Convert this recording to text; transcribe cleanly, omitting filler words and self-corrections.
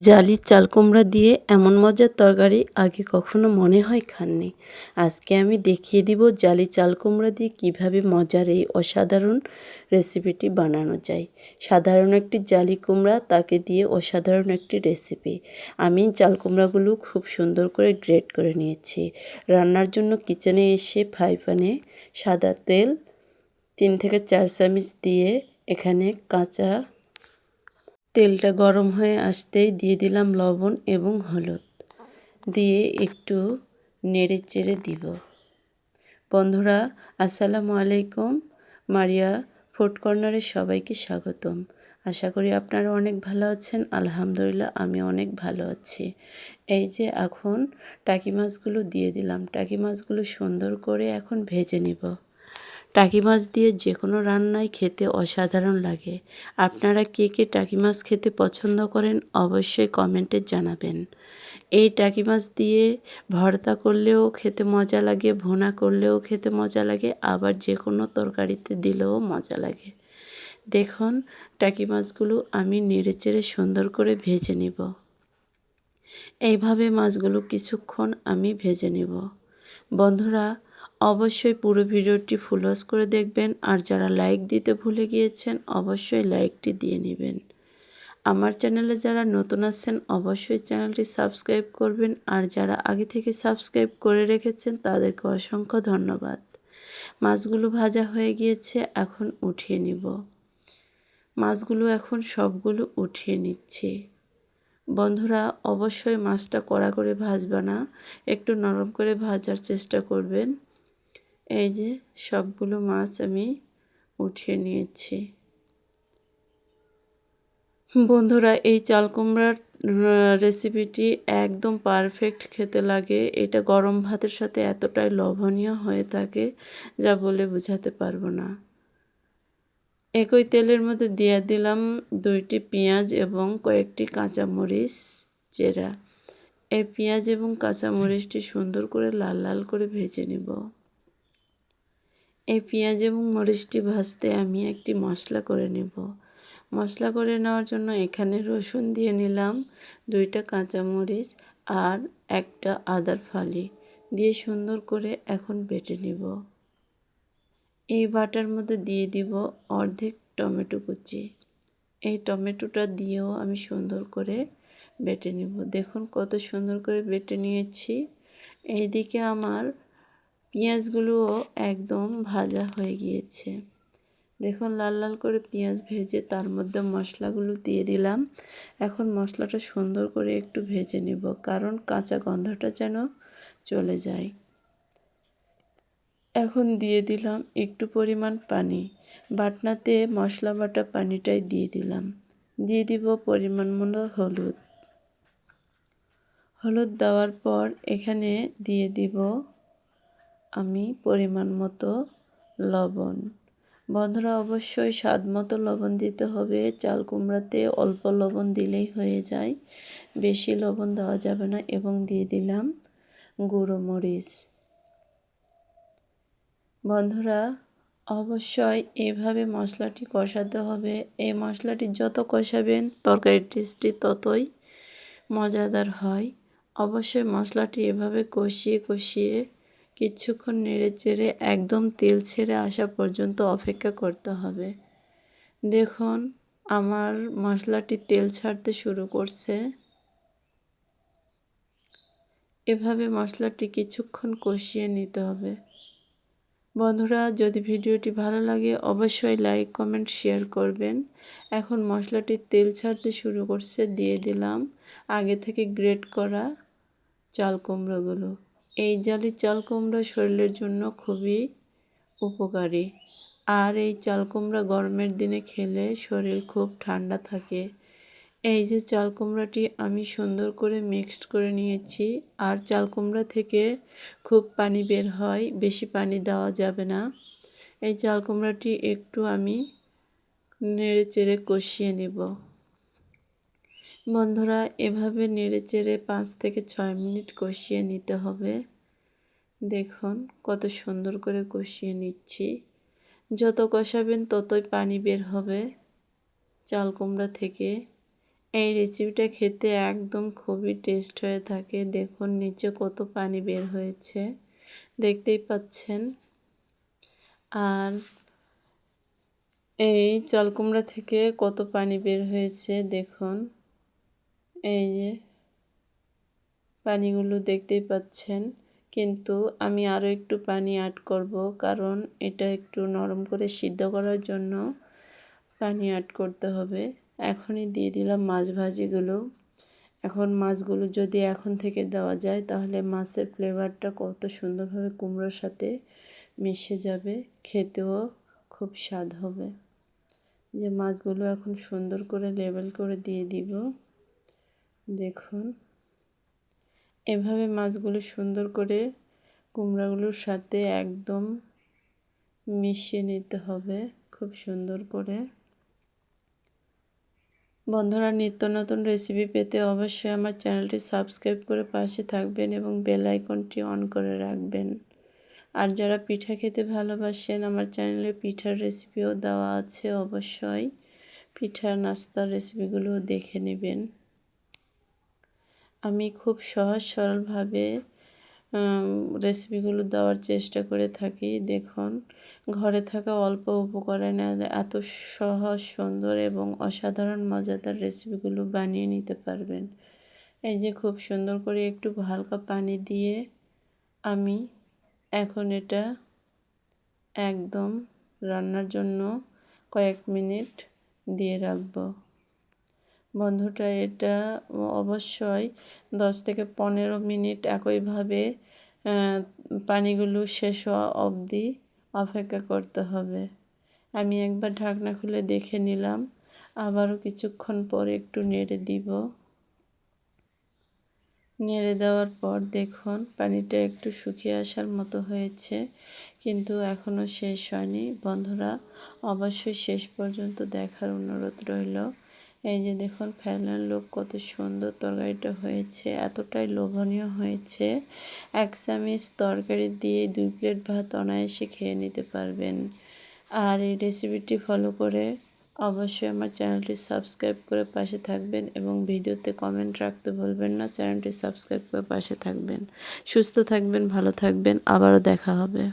জালি চাল কুমড়া দিয়ে এমন মজার তরকারি আগে কখনো মনে হয় খাননি। আজকে আমি দেখিয়ে দিব জালি চাল কুমড়া দিয়ে কিভাবে মজার এই অসাধারণ রেসিপিটি বানানো যায়। সাধারণ একটি জালি কুমড়া, তাকে দিয়ে অসাধারণ একটি রেসিপি। আমি চাল কুমড়াগুলো খুব সুন্দর করে গ্রেট করে নিয়েছি। রান্নার জন্য কিচেনে এসে ফ্রাই প্যানে সাদা তেল 3 থেকে 4 চামচ দিয়ে এখানে তেলটা গরম হয়ে আসতেই দিয়ে দিলাম লবণ এবং হলুদ, দিয়ে একটু নেড়ে চেড়ে দিব। বন্ধুরা, আসসালামু আলাইকুম। মারিয়া ফুড কর্নারে সবাইকে স্বাগতম। আশা করি আপনারা অনেক ভালো আছেন। আলহামদুলিল্লাহ, আমি অনেক ভালো আছি। এই যে এখন টাকি মাছগুলো দিয়ে দিলাম। টাকি মাছগুলো সুন্দর করে এখন ভেজে নিব। টাকি মাছ দিয়ে যে কোনো রান্নাই খেতে অসাধারণ লাগে। আপনারা কে কে টাকি মাছ খেতে পছন্দ করেন অবশ্যই কমেন্টে জানাবেন। এই টাকি মাছ দিয়ে ভর্তা করলেও খেতে মজা লাগে, ভুনা করলেও খেতে মজা লাগে, আবার যে কোনো তরকারিতে দিলেও মজা লাগে। দেখুন, টাকি মাছগুলো আমি নেড়েচেড়ে সুন্দর করে ভেজে নিব। এইভাবে মাছগুলো কিছুক্ষণ আমি ভেজে নিব। বন্ধুরা, অবশ্যই পুরো ভিডিওটি ফুল ওয়াচ করে দেখবেন, আর যারা লাইক দিতে ভুলে গিয়েছেন অবশ্যই লাইকটি দিয়ে নেবেন। আমার চ্যানেলে যারা নতুন আছেন অবশ্যই চ্যানেলটি সাবস্ক্রাইব করবেন, আর যারা আগে থেকে সাবস্ক্রাইব করে রেখেছেন তাদেরকে অসংখ্য ধন্যবাদ। মাছগুলো ভাজা হয়ে গিয়েছে, এখন উঠিয়ে নিব। মাছগুলো এখন সবগুলো উঠিয়ে নিচ্ছি। বন্ধুরা, অবশ্যই মাছটা কড়া করে ভাজবা না, একটু নরম করে ভাজার চেষ্টা করবেন। এই যে সবগুলো মাছ আমি উঠিয়ে নিয়েছি। বন্ধুরা, এই চাল কুমড়ার রেসিপিটি একদম পারফেক্ট খেতে লাগে। এটা গরম ভাতের সাথে এতটাই লোভনীয় হয়ে থাকে যা বলে বোঝাতে পারবো না। একই তেলের মধ্যে দিয়ে দিলাম 2টি পেঁয়াজ এবং কয়েকটি কাঁচামরিচ চেরা। এই পেঁয়াজ এবং কাঁচামরিচটি সুন্দর করে লাল লাল করে ভেজে নেব। এই পেঁয়াজ এবং মরিচটি ভাজতে আমি একটি মশলা করে নেব। মশলা করে নেওয়ার জন্য এখানে রসুন দিয়ে নিলাম, 2টা কাঁচামরিচ আর একটা আদার ফালি দিয়ে সুন্দর করে এখন বেটে নেব। এই বাটার মধ্যে দিয়ে দিব অর্ধেক টমেটো কুচি। এই টমেটোটা দিয়েও আমি সুন্দর করে বেটে নেব। দেখুন কত সুন্দর করে বেটে নিয়েছি। এইদিকে আমার পেঁয়াজগুলোও একদম ভাজা হয়ে গিয়েছে। দেখুন লাল লাল করে পেঁয়াজ ভেজে তার মধ্যে মশলাগুলো দিয়ে দিলাম। এখন মশলাটা সুন্দর করে একটু ভেজে নেব, কারণ কাঁচা গন্ধটা যেন চলে যায়। এখন দিয়ে দিলাম একটু পরিমাণ পানি। বাটনাতে মশলা বাটা পানিটাই দিয়ে দিলাম। দিয়ে দিব পরিমাণ মতো হলুদ। হলুদ দেওয়ার পর এখানে দিয়ে দিব আমি পরিমাণ মতো লবণ। বন্ধুরা, অবশ্যই স্বাদ মতো লবণ দিতে হবে। চাল কুমড়াতে অল্প লবণ দিলেই হয়ে যায়, বেশি লবণ দেওয়া যাবে না। এবং দিয়ে দিলাম গুঁড়ো মরিচ। বন্ধুরা, অবশ্যই এভাবে মশলাটি কষাতে হবে। এই মশলাটি যত কষাবেন তরকারির টেস্টটি ততই মজাদার হয়। অবশ্যই মশলাটি এভাবে কষিয়ে কষিয়ে কিছুক্ষণ নেড়ে চেড়ে একদম তেল ছেড়ে আসা পর্যন্ত অপেক্ষা করতে হবে। দেখুন, আমার মশলাটি তেল ছাড়তে শুরু করছে। এভাবে মশলাটি কিছুক্ষণ কষিয়ে নিতে হবে। বন্ধুরা, যদি ভিডিওটি ভালো লাগে অবশ্যই লাইক কমেন্ট শেয়ার করবেন। এখন মশলাটি তেল ছাড়তে শুরু করছে, দিয়ে দিলাম আগে থেকে গ্রেট করা চাল কুমড়োগুলো। এই জালি চাল কুমড়ো শরীরের জন্য খুবই উপকারী, আর এই চাল কুমড়া গরমের দিনে খেলে শরীর খুব ঠান্ডা থাকে। এই যে চাল কুমড়াটি আমি সুন্দর করে মিক্সড করে নিয়েছি, আর চাল কুমড়া থেকে খুব পানি বের হয়, বেশি পানি দেওয়া যাবে না। এই চাল কুমড়াটি একটু আমি নেড়ে চেড়ে কষিয়ে নেব। বন্ধুরা, এভাবে নেড়ে চেড়ে 5 থেকে 6 মিনিট কষিয়ে নিতে হবে। দেখুন কত সুন্দর করে কষিয়ে নিচ্ছি। যত কষাবেন ততই পানি বের হবে চাল কুমড়া থেকে। এই রেসিপিটা খেতে একদম খুবই টেস্ট হয়ে থাকে। দেখুন নিচে কত পানি বের হয়েছে, দেখতেই পাচ্ছেন। আর এই চালকুমড়া থেকে কত পানি বের হয়েছে দেখুন, এই যে পানিগুলো দেখতেই পাচ্ছেন। কিন্তু আমি আরও একটু পানি অ্যাড করব, কারণ এটা একটু নরম করে সিদ্ধ করার জন্য পানি অ্যাড করতে হবে। এখনই দিয়ে দিলাম মাছ ভাজিগুলো। এখন মাছগুলো যদি এখন থেকে দেওয়া যায় তাহলে মাছের ফ্লেভারটা কত সুন্দরভাবে কুমড়োর সাথে মিশে যাবে, খেতেও খুব স্বাদ হবে। যে মাছগুলো এখন সুন্দর করে লেবেল করে দিয়ে দিব। দেখুন এভাবে মাছগুলো সুন্দর করে কুমড়াগুলোর সাথে একদম মিশিয়ে নিতে হবে খুব সুন্দর করে। বন্ধুরা, নিত্য নতুন রেসিপি পেতে অবশ্যই আমার চ্যানেলটি সাবস্ক্রাইব করে পাশে থাকবেন এবং বেল আইকনটি অন করে রাখবেন। আর যারা পিঠা খেতে ভালোবাসেন, আমার চ্যানেলে পিঠার রেসিপিও দেওয়া আছে, অবশ্যই পিঠা নাস্তার রেসিপিগুলো দেখে নেবেন। আমি খুব সহজ সরলভাবে রেসিপিগুলো দেওয়ার চেষ্টা করে থাকি। দেখুন ঘরে থাকা অল্প উপকরণে এত সহজ, সুন্দর এবং অসাধারণ মজাদার রেসিপিগুলো বানিয়ে নিতে পারবেন। এই যে খুব সুন্দর করে একটু হালকা পানি দিয়ে আমি এখন এটা একদম রান্নার জন্য কয়েক মিনিট দিয়ে রাখবো। বন্ধুরা, এটা অবশ্যই 10 থেকে 15 মিনিট একইভাবে পানিগুলো শেষ হওয়া অবধি অপেক্ষা করতে হবে। আমি একবার ঢাকনা খুলে দেখে নিলাম, আবারও কিছুক্ষণ পরে একটু নেড়ে দিব। নেড়ে দেওয়ার পর দেখুন পানিটা একটু শুকিয়ে আসার মতো হয়েছে, কিন্তু এখনও শেষ হয়নি। বন্ধুরা, অবশ্যই শেষ পর্যন্ত দেখার অনুরোধ রইল। এই যে দেখুন ফেলনার লুক কত সুন্দর তরকারিটা হয়েছে, এতটাই লোভনীয় হয়েছে। 1 চামচ তরকারি দিয়ে 2 প্লেট ভাত অনায়াসে খেয়ে নিতে পারবেন। আর এই রেসিপিটি ফলো করে অবশ্যই আমার চ্যানেলটি সাবস্ক্রাইব করে পাশে থাকবেন এবং ভিডিওতে কমেন্ট রাখতে ভুলবেন না। চ্যানেলটি সাবস্ক্রাইব করে পাশে থাকবেন। সুস্থ থাকবেন, ভালো থাকবেন, আবারও দেখা হবে।